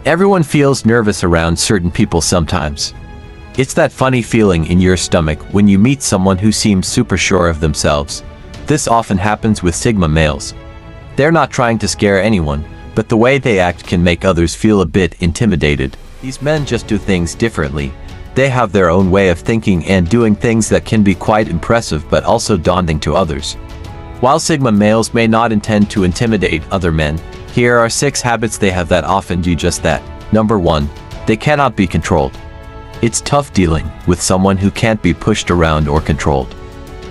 Everyone feels nervous around certain people sometimes. It's that funny feeling in your stomach when you meet someone who seems super sure of themselves. This often happens with Sigma males. They're not trying to scare anyone, but the way they act can make others feel a bit intimidated. These men just do things differently. They have their own way of thinking and doing things that can be quite impressive but also daunting to others. While Sigma males may not intend to intimidate other men, here are 6 habits they have that often do just that. Number 1. They cannot be controlled. It's tough dealing with someone who can't be pushed around or controlled.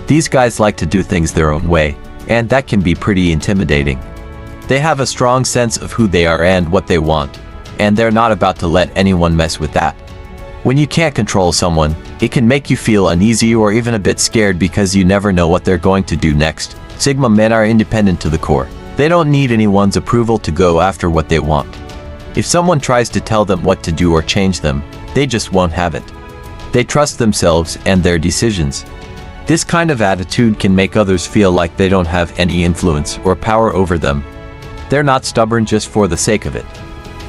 These guys like to do things their own way, and that can be pretty intimidating. They have a strong sense of who they are and what they want, and they're not about to let anyone mess with that. When you can't control someone, it can make you feel uneasy or even a bit scared because you never know what they're going to do next. Sigma men are independent to the core. They don't need anyone's approval to go after what they want. If someone tries to tell them what to do or change them, they just won't have it. They trust themselves and their decisions. This kind of attitude can make others feel like they don't have any influence or power over them. They're not stubborn just for the sake of it.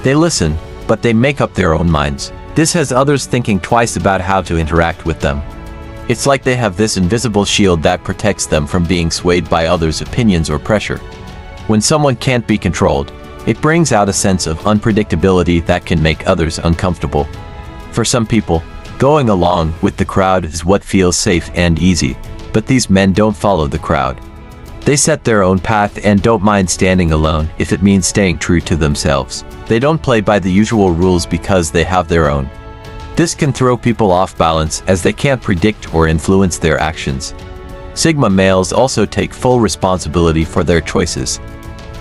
They listen, but they make up their own minds. This has others thinking twice about how to interact with them. It's like they have this invisible shield that protects them from being swayed by others' opinions or pressure. When someone can't be controlled, it brings out a sense of unpredictability that can make others uncomfortable. For some people, going along with the crowd is what feels safe and easy, but these men don't follow the crowd. They set their own path and don't mind standing alone if it means staying true to themselves. They don't play by the usual rules because they have their own. This can throw people off balance as they can't predict or influence their actions. Sigma males also take full responsibility for their choices.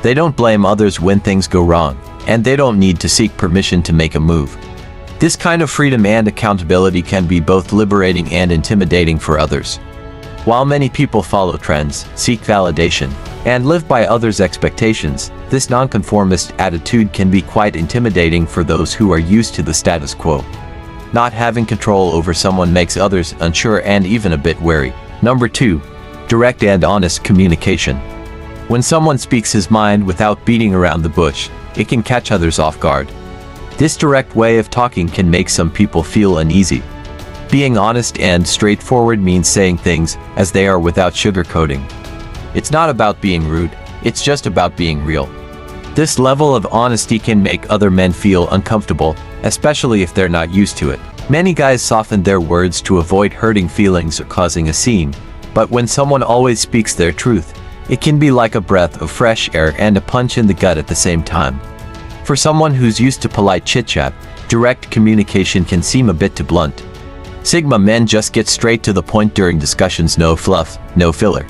They don't blame others when things go wrong, and they don't need to seek permission to make a move. This kind of freedom and accountability can be both liberating and intimidating for others. While many people follow trends, seek validation, and live by others' expectations, this nonconformist attitude can be quite intimidating for those who are used to the status quo. Not having control over someone makes others unsure and even a bit wary. Number 2. Direct and honest communication. When someone speaks his mind without beating around the bush, it can catch others off guard. This direct way of talking can make some people feel uneasy. Being honest and straightforward means saying things as they are without sugarcoating. It's not about being rude, it's just about being real. This level of honesty can make other men feel uncomfortable, especially if they're not used to it. Many guys soften their words to avoid hurting feelings or causing a scene, but when someone always speaks their truth, it can be like a breath of fresh air and a punch in the gut at the same time. For someone who's used to polite chit-chat, direct communication can seem a bit too blunt. Sigma men just get straight to the point during discussions, no fluff, no filler.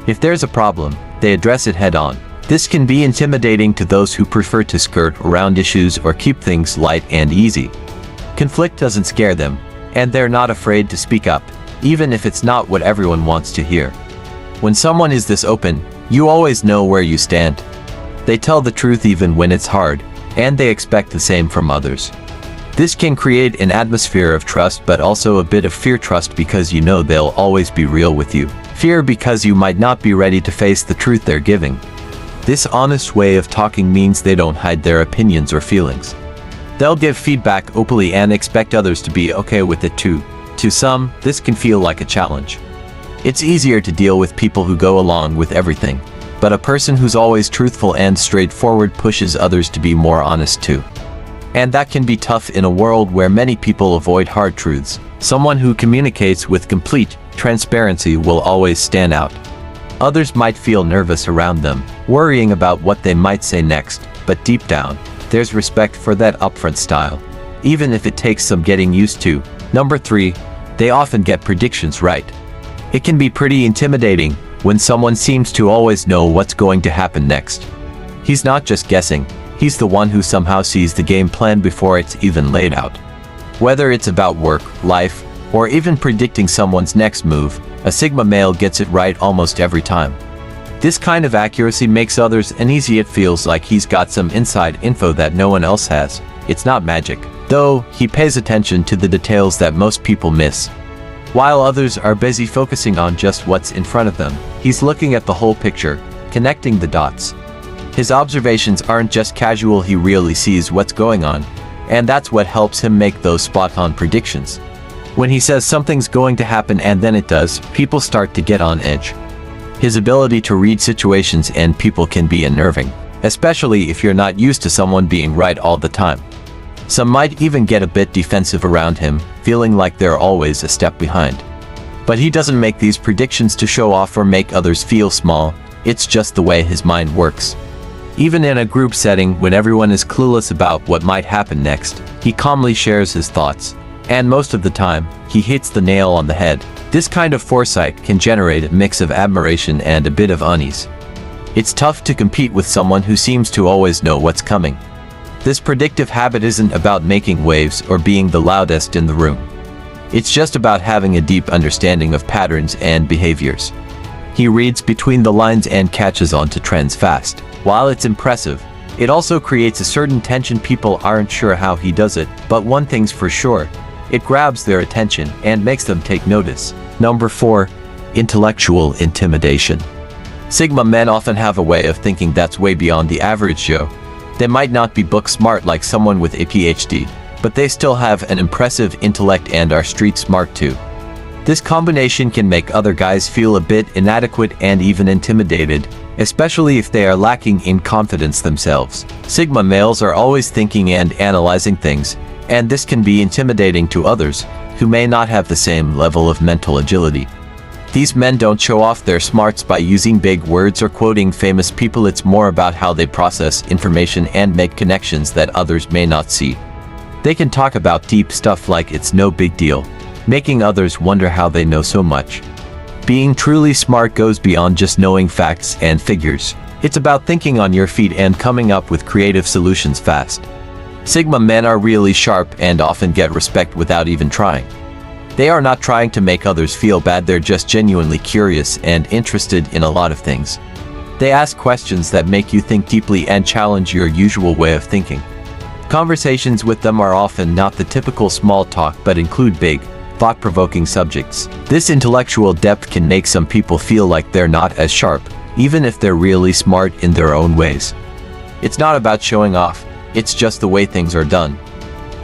If there's a problem, they address it head on. This can be intimidating to those who prefer to skirt around issues or keep things light and easy. Conflict doesn't scare them, and they're not afraid to speak up, even if it's not what everyone wants to hear. When someone is this open, you always know where you stand. They tell the truth even when it's hard, and they expect the same from others. This can create an atmosphere of trust but also a bit of fear. Trust because you know they'll always be real with you. Fear because you might not be ready to face the truth they're giving. This honest way of talking means they don't hide their opinions or feelings. They'll give feedback openly and expect others to be okay with it too. To some, this can feel like a challenge. It's easier to deal with people who go along with everything, but a person who's always truthful and straightforward pushes others to be more honest too. And that can be tough in a world where many people avoid hard truths. Someone who communicates with complete transparency will always stand out. Others might feel nervous around them, worrying about what they might say next, but deep down, there's respect for that upfront style, even if it takes some getting used to. Number 3, they often get predictions right. It can be pretty intimidating when someone seems to always know what's going to happen next. He's not just guessing, he's the one who somehow sees the game plan before it's even laid out. Whether it's about work, life, or even predicting someone's next move, a Sigma male gets it right almost every time. This kind of accuracy makes others uneasy. It feels like he's got some inside info that no one else has. It's not magic, though he pays attention to the details that most people miss. While others are busy focusing on just what's in front of them, he's looking at the whole picture, connecting the dots. His observations aren't just casual, he really sees what's going on, and that's what helps him make those spot-on predictions. When he says something's going to happen and then it does, people start to get on edge. His ability to read situations and people can be unnerving, especially if you're not used to someone being right all the time. Some might even get a bit defensive around him, feeling like they're always a step behind. But he doesn't make these predictions to show off or make others feel small, it's just the way his mind works. Even in a group setting when everyone is clueless about what might happen next, he calmly shares his thoughts. And most of the time, he hits the nail on the head. This kind of foresight can generate a mix of admiration and a bit of unease. It's tough to compete with someone who seems to always know what's coming. This predictive habit isn't about making waves or being the loudest in the room. It's just about having a deep understanding of patterns and behaviors. He reads between the lines and catches on to trends fast. While it's impressive, it also creates a certain tension. People aren't sure how he does it, but one thing's for sure, it grabs their attention and makes them take notice. Number 4. Intellectual intimidation. Sigma men often have a way of thinking that's way beyond the average Joe. They might not be book smart like someone with a PhD, but they still have an impressive intellect and are street smart too. This combination can make other guys feel a bit inadequate and even intimidated, especially if they are lacking in confidence themselves. Sigma males are always thinking and analyzing things, and this can be intimidating to others who may not have the same level of mental agility. These men don't show off their smarts by using big words or quoting famous people. It's more about how they process information and make connections that others may not see. They can talk about deep stuff like it's no big deal, making others wonder how they know so much. Being truly smart goes beyond just knowing facts and figures. It's about thinking on your feet and coming up with creative solutions fast. Sigma men are really sharp and often get respect without even trying. They are not trying to make others feel bad, they're just genuinely curious and interested in a lot of things. They ask questions that make you think deeply and challenge your usual way of thinking. Conversations with them are often not the typical small talk but include big, thought-provoking subjects. This intellectual depth can make some people feel like they're not as sharp, even if they're really smart in their own ways. It's not about showing off, it's just the way things are done.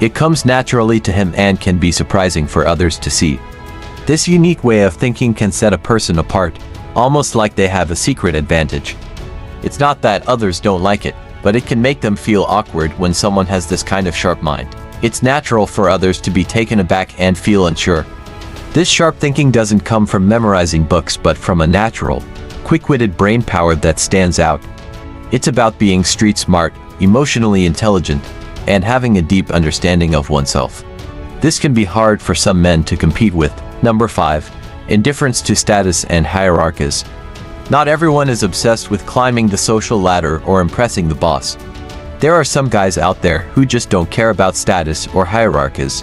It comes naturally to him and can be surprising for others to see. This unique way of thinking can set a person apart, almost like they have a secret advantage. It's not that others don't like it, but it can make them feel awkward when someone has this kind of sharp mind. It's natural for others to be taken aback and feel unsure. This sharp thinking doesn't come from memorizing books but from a natural, quick-witted brain power that stands out. It's about being street smart, emotionally intelligent, and having a deep understanding of oneself. This can be hard for some men to compete with. Number 5. Indifference to status and hierarchies. Not everyone is obsessed with climbing the social ladder or impressing the boss. There are some guys out there who just don't care about status or hierarchies.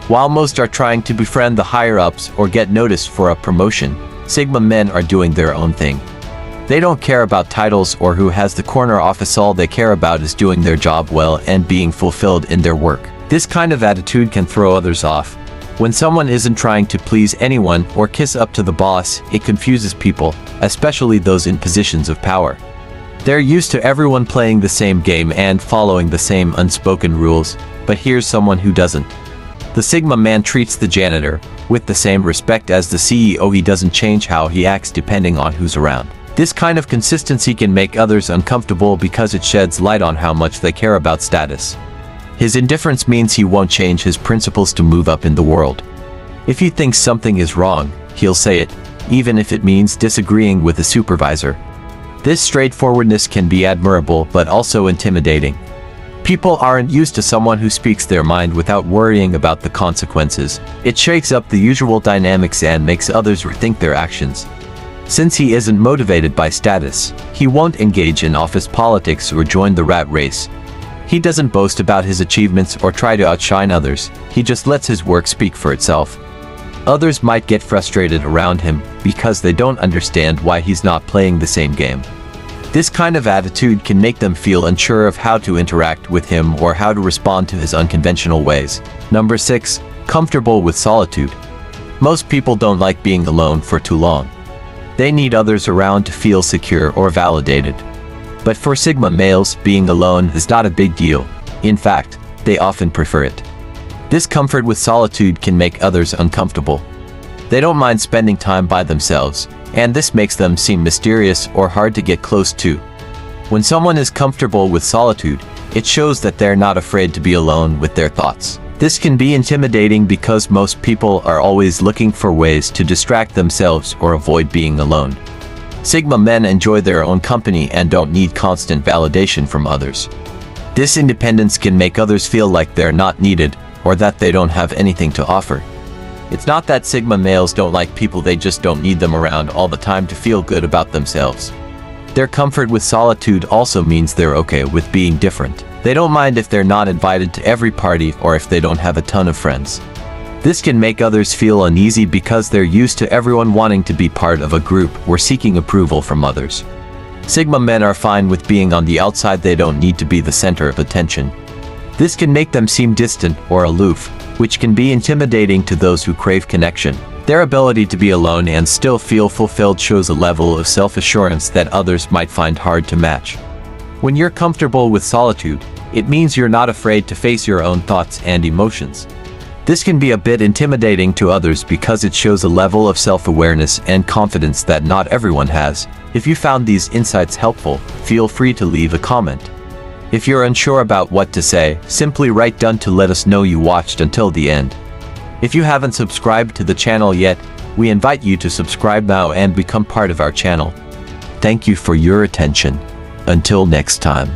While most are trying to befriend the higher-ups or get noticed for a promotion, Sigma men are doing their own thing. They don't care about titles or who has the corner office. All they care about is doing their job well and being fulfilled in their work. This kind of attitude can throw others off. When someone isn't trying to please anyone or kiss up to the boss, it confuses people, especially those in positions of power. They're used to everyone playing the same game and following the same unspoken rules, but here's someone who doesn't. The Sigma man treats the janitor with the same respect as the CEO. He doesn't change how he acts depending on who's around. This kind of consistency can make others uncomfortable because it sheds light on how much they care about status. His indifference means he won't change his principles to move up in the world. If he thinks something is wrong, he'll say it, even if it means disagreeing with a supervisor. This straightforwardness can be admirable but also intimidating. People aren't used to someone who speaks their mind without worrying about the consequences. It shakes up the usual dynamics and makes others rethink their actions. Since he isn't motivated by status, he won't engage in office politics or join the rat race. He doesn't boast about his achievements or try to outshine others, he just lets his work speak for itself. Others might get frustrated around him because they don't understand why he's not playing the same game. This kind of attitude can make them feel unsure of how to interact with him or how to respond to his unconventional ways. Number 6. Comfortable with solitude. Most people don't like being alone for too long. They need others around to feel secure or validated. But for Sigma males, being alone is not a big deal. In fact, they often prefer it. This comfort with solitude can make others uncomfortable. They don't mind spending time by themselves, and this makes them seem mysterious or hard to get close to. When someone is comfortable with solitude, it shows that they're not afraid to be alone with their thoughts. This can be intimidating because most people are always looking for ways to distract themselves or avoid being alone. Sigma men enjoy their own company and don't need constant validation from others. This independence can make others feel like they're not needed or that they don't have anything to offer. It's not that Sigma males don't like people, they just don't need them around all the time to feel good about themselves. Their comfort with solitude also means they're okay with being different. They don't mind if they're not invited to every party or if they don't have a ton of friends. This can make others feel uneasy because they're used to everyone wanting to be part of a group or seeking approval from others. Sigma men are fine with being on the outside, they don't need to be the center of attention. This can make them seem distant or aloof, which can be intimidating to those who crave connection. Their ability to be alone and still feel fulfilled shows a level of self-assurance that others might find hard to match. When you're comfortable with solitude, it means you're not afraid to face your own thoughts and emotions. This can be a bit intimidating to others because it shows a level of self-awareness and confidence that not everyone has. If you found these insights helpful, feel free to leave a comment. If you're unsure about what to say, simply write "done" to let us know you watched until the end. If you haven't subscribed to the channel yet, we invite you to subscribe now and become part of our channel. Thank you for your attention. Until next time.